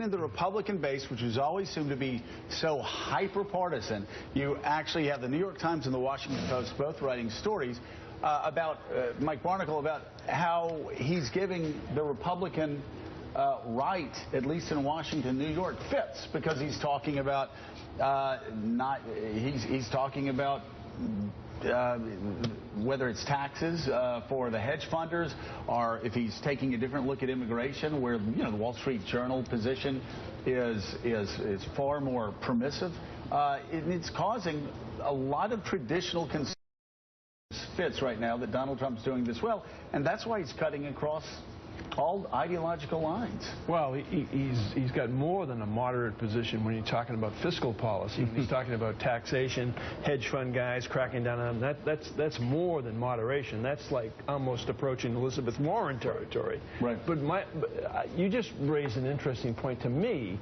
in the Republican base, which has always seemed to be so hyper-partisan, you actually have the New York Times and the Washington Post both writing stories about Mike Barnicle, about how he's giving the Republican right, at least in Washington, New York, fits, because he's talking about he's talking about whether it's taxes for the hedge funders, or if he's taking a different look at immigration, where the Wall Street Journal position is far more permissive. It's causing a lot of traditional conservative fits right now that Donald Trump's doing this well, and that's why he's cutting across all ideological lines. Well, he's got more than a moderate position when you're talking about fiscal policy. He's talking about taxation, hedge fund guys cracking down on them. That's more than moderation. That's like almost approaching Elizabeth Warren territory. Right. But you just raised an interesting point to me,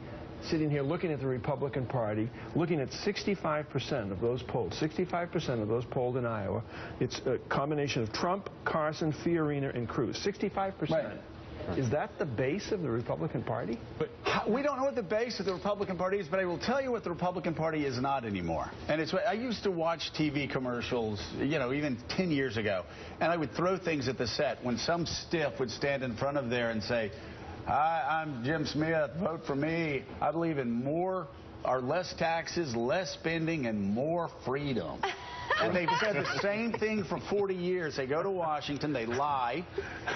sitting here looking at the Republican Party, looking at 65% of those polled, 65% of those polled in Iowa. It's a combination of Trump, Carson, Fiorina, and Cruz. 65%. Right. Is that the base of the Republican Party? But we don't know what the base of the Republican Party is, but I will tell you what the Republican Party is not anymore. And it's what I used to watch TV commercials, even 10 years ago, and I would throw things at the set when some stiff would stand in front of there and say, "Hi, I'm Jim Smith. Vote for me. I believe in more or less taxes, less spending, and more freedom." And they've said the same thing for 40 years. They go to Washington, they lie,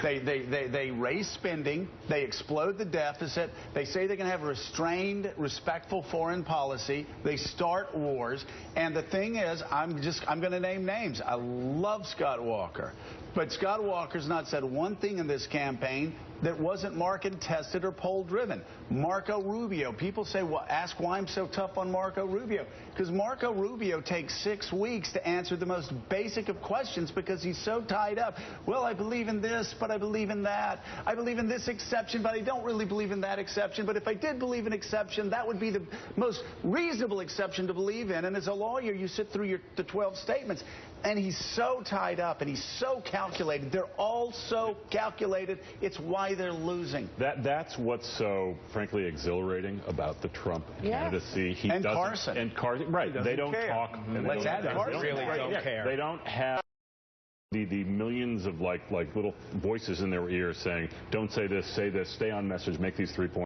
they raise spending, they explode the deficit, they say they're going to have a restrained, respectful foreign policy, they start wars, and the thing is, I'm going to name names. I love Scott Walker, but Scott Walker's not said one thing in this campaign that wasn't market tested or poll driven. Marco Rubio. People say, well, ask why I'm so tough on Marco Rubio. Because Marco Rubio takes 6 weeks to answer the most basic of questions because he's so tied up. Well, I believe in this, but I believe in that. I believe in this exception, but I don't really believe in that exception. But if I did believe in exception, that would be the most reasonable exception to believe in. And as a lawyer, you sit through the 12 statements. And he's so tied up and he's so calculated. They're all so calculated. It's why they're losing. That's what's so, frankly, exhilarating about the Trump candidacy. And Carson. And Carson, right. They don't talk. Let's add Carson. They really don't care. They don't have the millions of like little voices in their ears saying, don't say this, stay on message, make these 3 points.